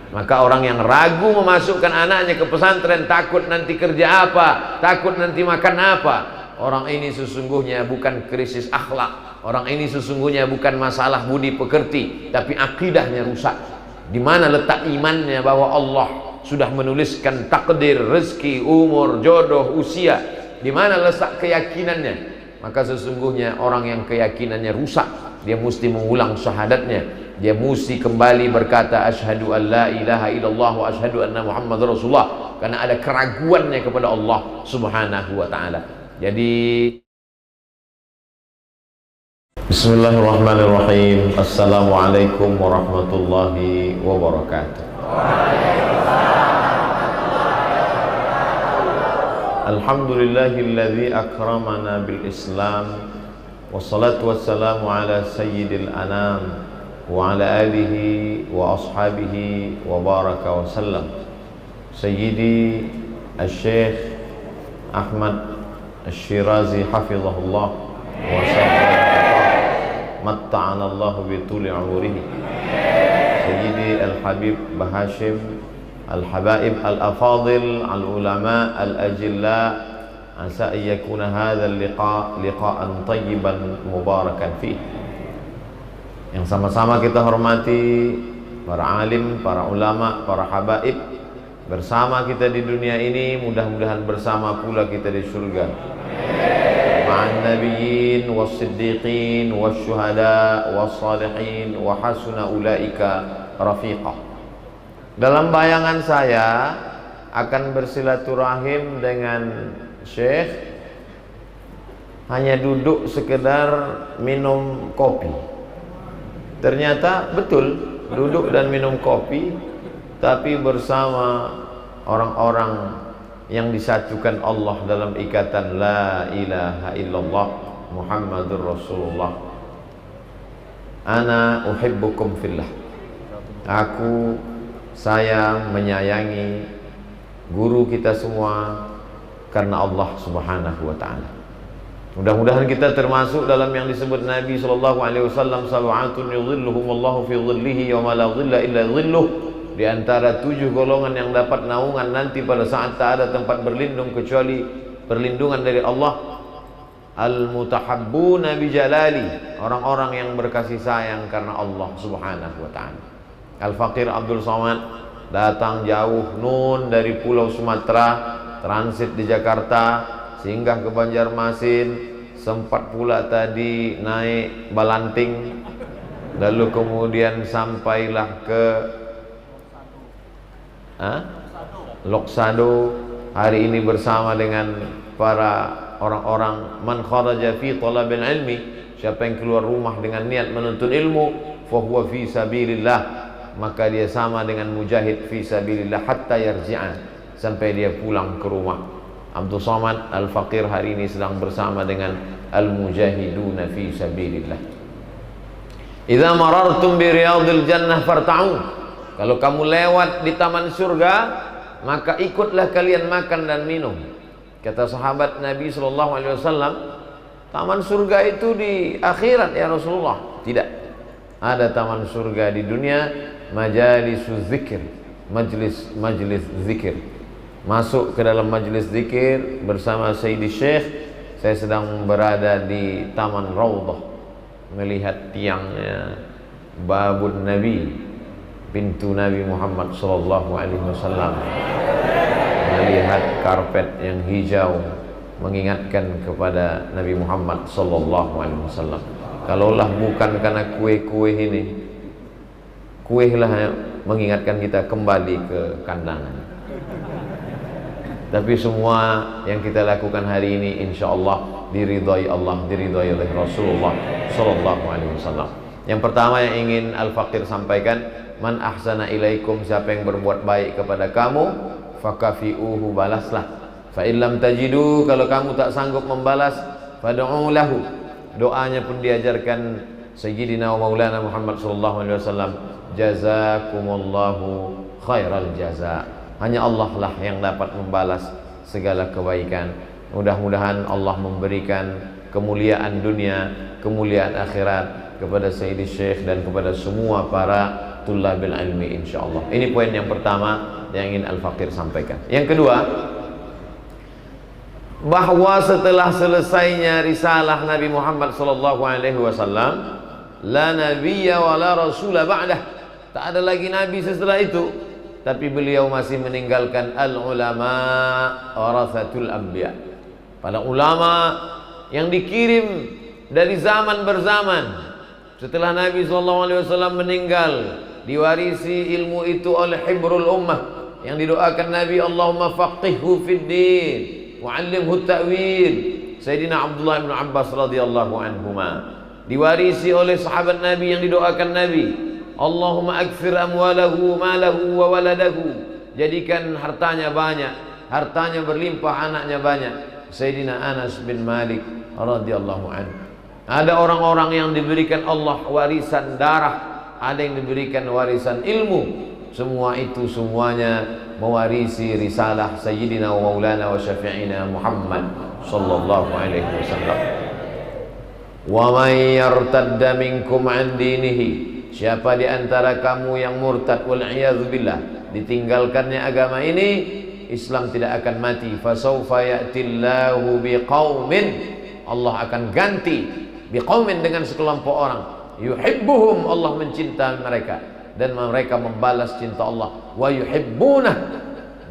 Maka orang yang ragu memasukkan anaknya ke pesantren, takut nanti kerja apa, takut nanti makan apa, orang ini sesungguhnya bukan krisis akhlak, orang ini sesungguhnya bukan masalah budi pekerti, tapi akidahnya rusak. Di mana letak imannya bahwa Allah sudah menuliskan takdir, rezeki, umur, jodoh, usia? Di mana letak keyakinannya? Maka sesungguhnya orang yang keyakinannya rusak, dia mesti mengulang syahadatnya. Dia mesti kembali berkata asyhadu an la ilaha illallah wa asyhadu anna Muhammad Rasulullah, karena ada keraguannya kepada Allah Subhanahu wa taala. Jadi bismillahirrahmanirrahim. Assalamualaikum warahmatullahi wabarakatuh. Alhamdulillahilladzi akramana bil Islam, wassalatu wassalamu ala sayyidil anam wa ala alihi wa ashabihi wa baraka wa sallam. Sayyidi Al-Syekh Ahmad Al-Shirazi hafizahullah wa matta'ana Allah bi tuli umurihi. Sayyidi Al-Habib Bahashim Al-Habaib Al-Afadil Al-Ulama Al-Ajilla, asa yakuna hadha al-liqa liqa'an tayyiban mubarakan fih. Yang sama-sama kita hormati para alim, para ulama, para habaib. Bersama kita di dunia ini, mudah-mudahan bersama pula kita di surga. Ma'an nabiyyin was-siddiqin was-syuhada was-salihin wa hasuna ulaika rafiqa. Dalam bayangan saya akan bersilaturahim dengan Syekh hanya duduk sekedar minum kopi. Ternyata betul, duduk dan minum kopi, tapi bersama orang-orang yang disatukan Allah dalam ikatan la ilaha illallah Muhammadur Rasulullah. Ana uhibbukum fillah. Saya menyayangi guru kita semua karena Allah Subhanahu wa taala. Mudah-mudahan kita termasuk dalam yang disebut Nabi sallallahu alaihi wasallam, sab'atun yudhilluhumullahu fi dhillihi yawma la dhilla illa dhilluh. Di antara 7 golongan yang dapat naungan nanti pada saat tak ada tempat berlindung kecuali perlindungan dari Allah. Al-mutahabbuna bi jalali, orang-orang yang berkasih sayang karena Allah Subhanahu wa taala. Al-Faqir Abdul Somad datang jauh nun dari Pulau Sumatera, transit di Jakarta, singgah ke Banjarmasin, sempat pula tadi naik Balanting, lalu kemudian sampailah ke Loksado. Hari ini bersama dengan para orang-orang man kharaja fi talabil ilmi, siapa yang keluar rumah dengan niat menuntut ilmu, fa huwa fi sabilillah, maka dia sama dengan mujahid fi sabilillah hatta yarji'an, sampai dia pulang ke rumah. Abdul Somad Al-Faqir hari ini sedang bersama dengan al-mujahiduna fi sabilillah. Idza marartum bi riyadil jannah farta'u, kalau kamu lewat di taman surga, maka ikutlah kalian makan dan minum. Kata sahabat Nabi sallallahu alaihi wasallam, taman surga itu di akhirat ya Rasulullah. Tidak. Ada taman surga di dunia, majalisuz zikir, majlis zikir. Masuk ke dalam majlis zikir bersama Sayyidi Syekh. Saya sedang berada di Taman Raudhah, melihat tiangnya babun Nabi, pintu Nabi Muhammad sallallahu alaihi wasallam, melihat karpet yang hijau mengingatkan kepada Nabi Muhammad sallallahu alaihi wasallam. Kalaulah bukan karena kue-kue ini, kue lah yang mengingatkan kita kembali ke kandangan. Tapi semua yang kita lakukan hari ini insyaallah diridhai Allah, diridhai oleh Rasulullah sallallahu alaihi wasallam. Yang pertama yang ingin Al-Faqir sampaikan, man ahsana ilaikum, siapa yang berbuat baik kepada kamu, fakafi'uhu, balaslah. Fa illam tajidu, kalau kamu tak sanggup membalas, fad'u lahu, doanya pun diajarkan Sayyidina wa Maulana Muhammad sallallahu alaihi wasallam, jazakumullahu khairal jaza. Hanya Allah lah yang dapat membalas segala kebaikan. Mudah-mudahan Allah memberikan kemuliaan dunia, kemuliaan akhirat kepada Sayyidi Syekh dan kepada semua para tullabil ilmi insyaallah. Ini poin yang pertama yang ingin Al-Faqir sampaikan. Yang kedua, bahwa setelah selesainya risalah Nabi Muhammad sallallahu alaihi wasallam, la nabiyya wa la rasula ba'dah, tak ada lagi nabi setelah itu, tapi beliau masih meninggalkan al-ulama warathatul anbiya, para ulama yang dikirim dari zaman berzaman. Setelah Nabi SAW meninggal, diwarisi ilmu itu oleh hibrul ummah yang didoakan Nabi, Allahumma faqihhu fid din wa'allimhu ta'wil, Sayyidina Abdullah bin Abbas radhiyallahu anhuma. Diwarisi oleh sahabat Nabi yang didoakan Nabi, Allahumma akthir amwalahu malahu wa waladahu, jadikan hartanya banyak, hartanya berlimpah, anaknya banyak, Sayyidina Anas bin Malik radhiyallahu anhu. Ada orang-orang yang diberikan Allah warisan darah, ada yang diberikan warisan ilmu. Semua itu semuanya mewarisi risalah Sayyidina wa Maulana wa Syafi'ina Muhammad sallallahu alaihi wasallam. Wa may yartadda minkum an dinihi, siapa di antara kamu yang murtad wal iyadzu billah, ditinggalkannya agama ini, Islam tidak akan mati. Fasawfa ya'tillahu biqaumin, Allah akan ganti biqaumin dengan sekelompok orang, yuhibbuhum, Allah mencinta mereka dan mereka membalas cinta Allah, wa yuhibbunah,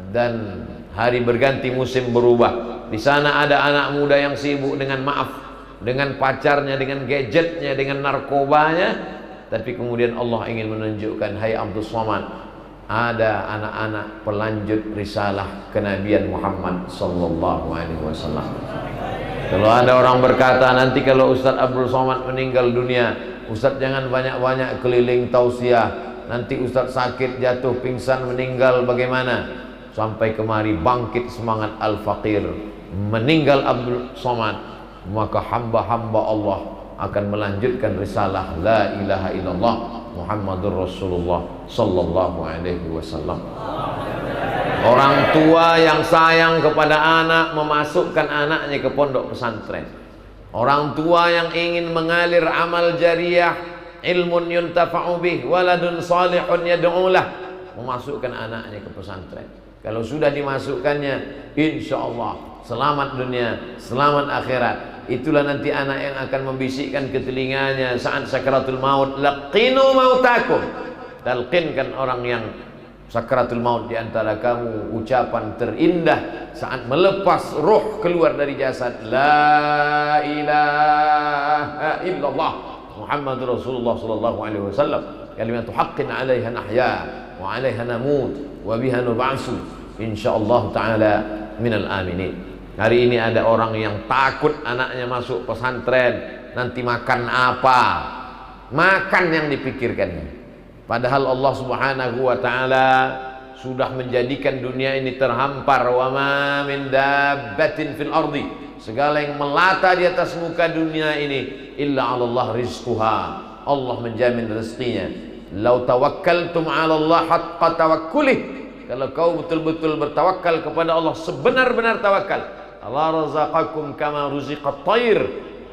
dan hari berganti, musim berubah. Di sana ada anak muda yang sibuk dengan maaf, dengan pacarnya, dengan gadgetnya, dengan narkobanya, tapi kemudian Allah ingin menunjukkan, hai Abdul Somad, ada anak-anak pelanjut risalah kenabian Muhammad sallallahu alaihi wasallam. Kalau ada orang berkata, nanti kalau Ustaz Abdul Somad meninggal dunia, Ustaz jangan banyak-banyak keliling tausiah, nanti Ustaz sakit, jatuh, pingsan, meninggal, bagaimana? Sampai kemari bangkit semangat Al-Faqir, meninggal Abdul Somad, maka hamba-hamba Allah akan melanjutkan risalah la ilaha illallah Muhammadur Rasulullah sallallahu alaihi wasallam. Orang tua yang sayang kepada anak memasukkan anaknya ke pondok pesantren. Orang tua yang ingin mengalir amal jariah, ilmun yuntafa'u bih, waladun salihun yad'ulah, memasukkan anaknya ke pesantren. Kalau sudah dimasukkannya, insya Allah selamat dunia, selamat akhirat. Itulah nanti anak yang akan membisikkan ke telinganya saat sakaratul maut, laqinu mautakum, talqinkan orang yang sakaratul maut di antara kamu ucapan terindah saat melepas ruh keluar dari jasad, la ilaha illallah Muhammadur Rasulullah sallallahu alaihi wasallam, kalimatu haqqin 'alaiha nahya wa 'alaiha namut wa biha nub'atsu insyaallah taala minal aminin. Hari ini ada orang yang takut anaknya masuk pesantren, nanti makan apa? Makan yang dipikirkannya. Padahal Allah Subhanahu wa taala sudah menjadikan dunia ini terhampar, wa ma min dabbatin fil ardi, segala yang melata di atas muka dunia ini, illa 'ala Allah rizquha, Allah menjamin rezekinya. Lau tawakkaltum 'ala Allah haqqa tawakkulih, kalau kau betul-betul bertawakal kepada Allah sebenar-benar tawakal, Allah razaqakum kama ruziqat thair,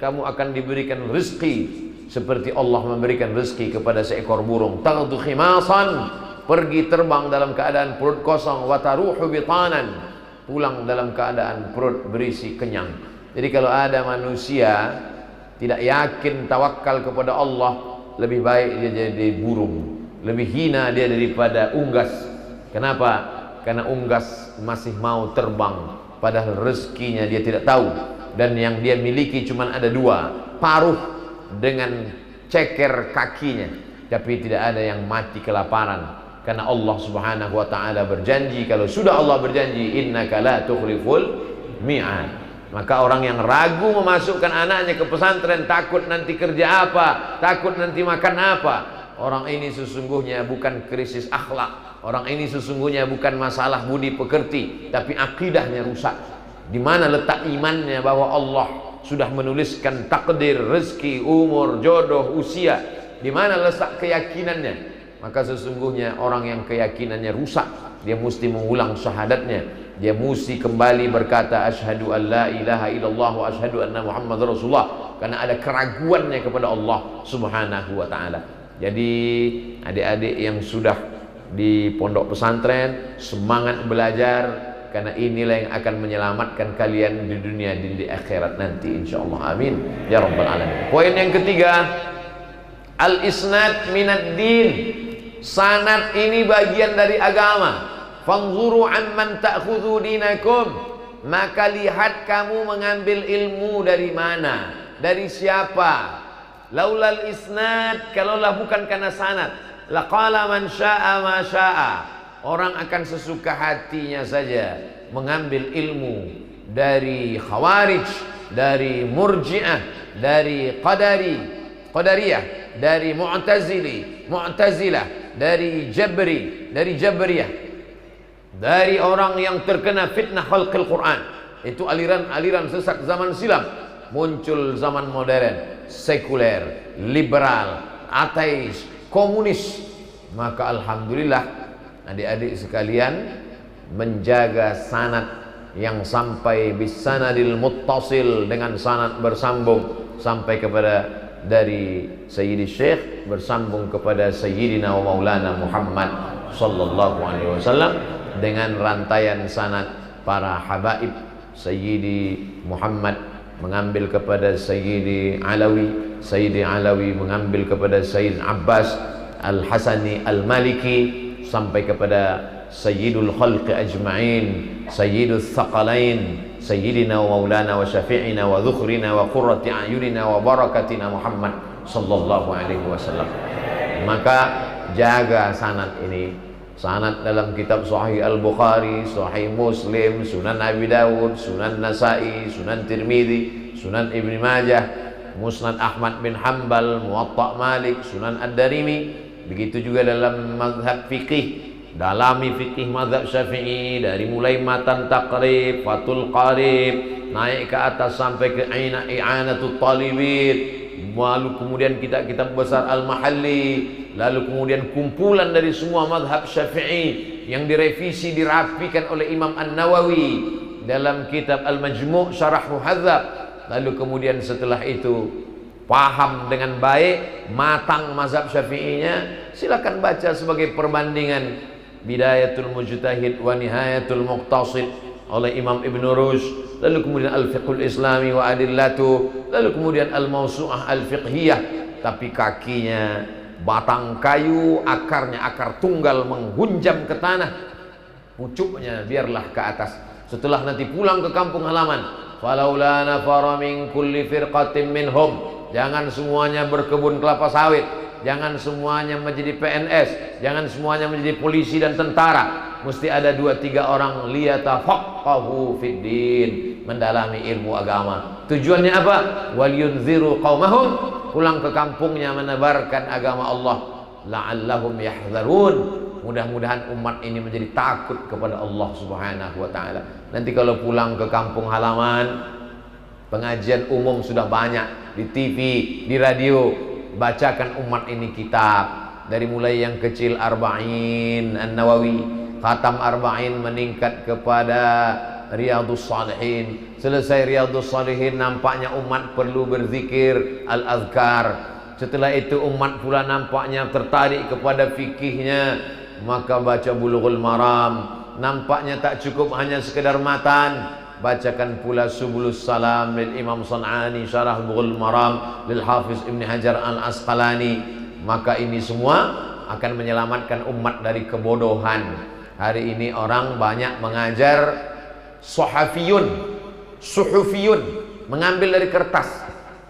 kamu akan diberikan rezeki seperti Allah memberikan rezeki kepada seekor burung. Taghdu khimasan, pergi terbang dalam keadaan perut kosong, wa taruhu bitanan, pulang dalam keadaan perut berisi kenyang. Jadi kalau ada manusia tidak yakin tawakal kepada Allah, lebih baik dia jadi burung, lebih hina dia daripada unggas. Kenapa? Karena unggas masih mau terbang, padahal rezekinya dia tidak tahu, dan yang dia miliki cuma ada dua, paruh dengan ceker kakinya, tapi tidak ada yang mati kelaparan. Karena Allah Subhanahu wa taala berjanji, kalau sudah Allah berjanji, innaka la tukhliful mi'ad. Maka orang yang ragu memasukkan anaknya ke pesantren, takut nanti kerja apa, takut nanti makan apa, orang ini sesungguhnya bukan krisis akhlak, orang ini sesungguhnya bukan masalah budi pekerti, tapi akidahnya rusak. Di mana letak imannya bahwa Allah sudah menuliskan takdir, rezeki, umur, jodoh, usia? Di mana letak keyakinannya? Maka sesungguhnya orang yang keyakinannya rusak, dia mesti mengulang syahadatnya, dia mesti kembali berkata asyhadu an la ilaha illallah wa asyhadu anna Muhammadar Rasulullah, karena ada keraguannya kepada Allah Subhanahu wa taala. Jadi adik-adik yang sudah di pondok pesantren, semangat belajar, karena inilah yang akan menyelamatkan kalian di dunia dan di akhirat nanti insyaallah. Amin ya rabbal alamin. Poin yang ketiga, al-isnad minad din. Sanad ini bagian dari agama. Fanzuru amman ta'khudhu dinakum. Maka lihat kamu mengambil ilmu dari mana, dari siapa. Laulal isnad, kalaulah bukan karena sanad, laqala man syaa ma syaa. Orang akan sesuka hatinya saja mengambil ilmu dari khawarij, dari murji'ah, dari qadariyah, dari mu'tazilah, dari jabriyah, dari orang yang terkena fitnah khalqil Quran. Itu aliran-aliran sesat zaman silam. Muncul zaman modern, sekuler, liberal, ateis, komunis. Maka alhamdulillah adik-adik sekalian menjaga sanad yang sampai bisanadil muttasil, dengan sanad bersambung sampai kepada dari Sayyidi Syekh bersambung kepada Sayyidina wa Maulana Muhammad sallallahu alaihi wasallam, dengan rantaian sanad para habaib. Sayyidi Muhammad mengambil kepada Sayyidi Alawi, Sayyidi Alawi mengambil kepada Sayyid Abbas Al-Hasani Al-Maliki, sampai kepada Sayyidul Khalqi Ajma'in, Sayyidul Thaqalain, Sayyidina wa Maulana wa Syafi'ina wa Dhukhrina wa Qurrati A'yunina wa Barakatina Muhammad sallallahu alaihi wasallam. Maka jaga sanad ini. Sanad dalam kitab Sahih Al-Bukhari, Sahih Muslim, Sunan Abi Dawud, Sunan Nasai, Sunan Tirmidzi, Sunan Ibn Majah, Musnad Ahmad bin Hanbal, Muwatta Malik, Sunan Ad-Darimi. Begitu juga dalam mazhab fikih, dalami fikih mazhab Syafi'i, dari mulai matan taqrib, fatul qarib, naik ke atas sampai ke i'anatul talibin, lalu kemudian kitab-kitab besar Al-Mahalli, lalu kemudian kumpulan dari semua mazhab Syafi'i yang direvisi, dirapikan oleh Imam An-Nawawi dalam kitab Al-Majmu' Syarah Muhadzab. Lalu kemudian setelah itu paham dengan baik, matang mazhab Syafi'inya, silakan baca sebagai perbandingan Bidayatul Mujtahid wa Nihayatul Muqtasid oleh Imam Ibn Rushd, lalu kemudian Al-Fiqhul Islami wa Adillatu, lalu kemudian Al-Mawsu'ah Al-Fiqhiyah. Tapi kakinya batang kayu, akarnya akar tunggal menghunjam ke tanah, pucuknya biarlah ke atas. Setelah nanti pulang ke kampung halaman, falaula nafara min kulli firqatin minhum, jangan semuanya berkebun kelapa sawit, jangan semuanya menjadi PNS, jangan semuanya menjadi polisi dan tentara. Mesti ada 2-3 orang liyatafaqahu fid din, mendalami ilmu agama. Tujuannya apa? Wal yunziru qaumahum, pulang ke kampungnya menebarkan agama Allah. La'allahum yahdzarun, mudah-mudahan umat ini menjadi takut kepada Allah Subhanahu wa taala. Nanti kalau pulang ke kampung halaman, pengajian umum sudah banyak di TV, di radio, bacakan umat ini kitab. Dari mulai yang kecil Arba'in An-Nawawi, khatam Arba'in meningkat kepada Riyadhus Shalihin. Selesai Riyadhus Shalihin, nampaknya umat perlu berzikir al-azkar. Setelah itu umat pula nampaknya tertarik kepada fikihnya, maka baca Bulughul Maram. Nampaknya tak cukup hanya sekedar matan, bacakan pula Subulus Salam lil Imam San'ani, Syarah Bulughul Maram lil Hafiz Ibn Hajar Al-Asqalani. Maka ini semua akan menyelamatkan umat dari kebodohan. Hari ini orang banyak mengajar suhufiyun, mengambil dari kertas.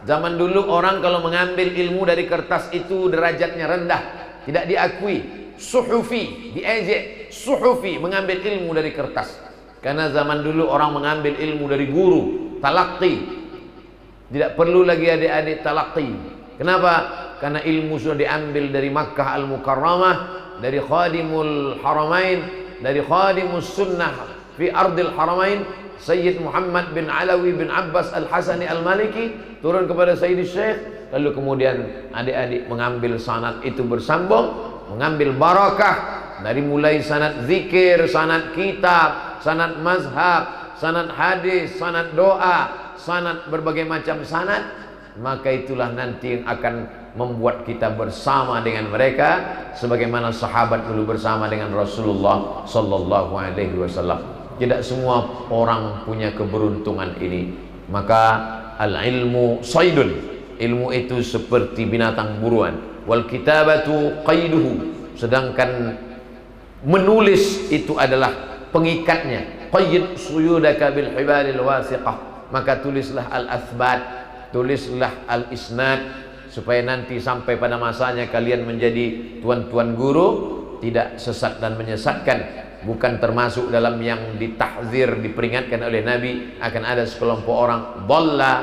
Zaman dulu orang kalau mengambil ilmu dari kertas itu derajatnya rendah, tidak diakui. Suhufi, diejek. Suhufi, mengambil ilmu dari kertas. Karena zaman dulu orang mengambil ilmu dari guru, talaqi. Tidak perlu lagi adik-adik talaqi. Kenapa? Karena ilmu sudah diambil dari Makkah Al-Mukarramah, dari Khadimul Haramain, dari Khadimus Sunnah fi Ardil Haramain, Sayyid Muhammad bin Alawi bin Abbas Al-Hasani Al-Maliki, turun kepada Sayyid Syekh. Lalu kemudian adik-adik mengambil sanad itu bersambung, mengambil barakah dari mulai sanad zikir, sanad kitab, sanad mazhab, sanad hadis, sanad doa, sanad berbagai macam sanad. Maka itulah nanti yang akan membuat kita bersama dengan mereka sebagaimana sahabat dulu bersama dengan Rasulullah sallallahu alaihi wasallam. Tidak semua orang punya keberuntungan ini. Maka al-ilmu saydun, ilmu itu seperti binatang buruan, wal kitabatu qaiduhu, sedangkan menulis itu adalah pengikatnya. Qayyid suyudaka bil hibalil wasiqah, maka tulislah al-athbat, tulislah al-isnad, supaya nanti sampai pada masanya kalian menjadi tuan-tuan guru, tidak sesat dan menyesatkan. Bukan termasuk dalam yang ditahzir, diperingatkan oleh Nabi, akan ada sekelompok orang dhalla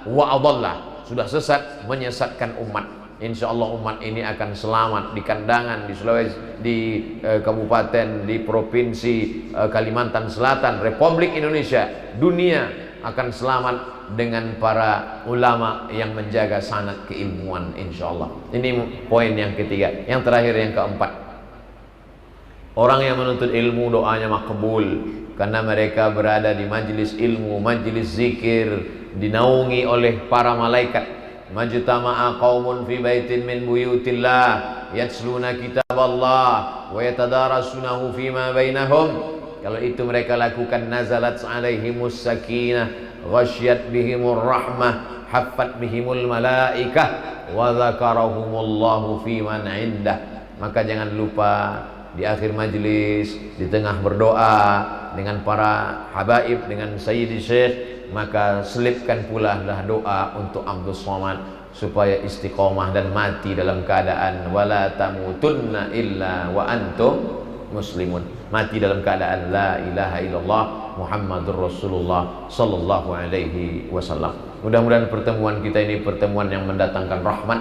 wa adalla, sudah sesat menyesatkan umat. Insya Allah umat ini akan selamat di kandangan, di Sulawesi, di kabupaten, di provinsi Kalimantan Selatan, Republik Indonesia, dunia akan selamat dengan para ulama yang menjaga sanad keilmuan, insya Allah. Ini poin yang ketiga. Yang terakhir, yang keempat, orang yang menuntut ilmu doanya makbul karena mereka berada di majlis ilmu, majlis zikir, dinaungi oleh para malaikat. Majtama'a qaumun fi baitin min buyutillah yatsluna kitaballah wa yatadarasunahu fima bainahum. Kalau itu mereka lakukan, nazalat alaihimus sakinah, ghasyat bihimur rahmah, haffat bihimul malaikah, wa dzakarahumullahu fi man indah. Maka jangan lupa di akhir majlis, di tengah berdoa dengan para habaib, dengan Sayyidi Syekh, maka selipkan pula lah doa untuk Abdul Somad supaya istiqomah dan mati dalam keadaan wala tamutunna illa wa antum muslimun, mati dalam keadaan la ilaha illallah Muhammadur Rasulullah sallallahu alaihi wasallam. Mudah-mudahan pertemuan kita ini pertemuan yang mendatangkan rahmat,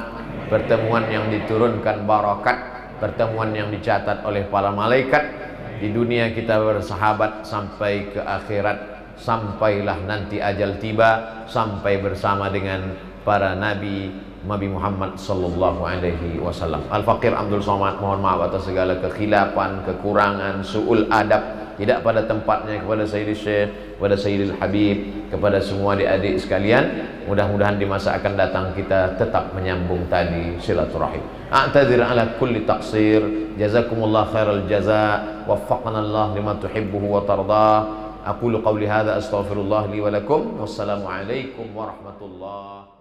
pertemuan yang diturunkan barakat, pertemuan yang dicatat oleh para malaikat. Di dunia kita bersahabat sampai ke akhirat, sampailah nanti ajal tiba, sampai bersama dengan para nabi Muhammad sallallahu alaihi wasallam. Al-Faqir Abdul Somad mohon maaf atas segala kekhilafan, kekurangan, su'ul adab tidak pada tempatnya kepada Sayyidil Syekh, kepada Sayyidil Habib, kepada semua adik-adik sekalian. Mudah-mudahan di masa akan datang kita tetap menyambung tadi silaturahim. A'tadzir ala kulli taqsir. Jazakumullah khairal jazaa. Waffaqana Allah lima tuhibbuhu wa tardah. Aqulu qawli hadza astaghfirullah li wa lakum. Wassalamu alaikum warahmatullahi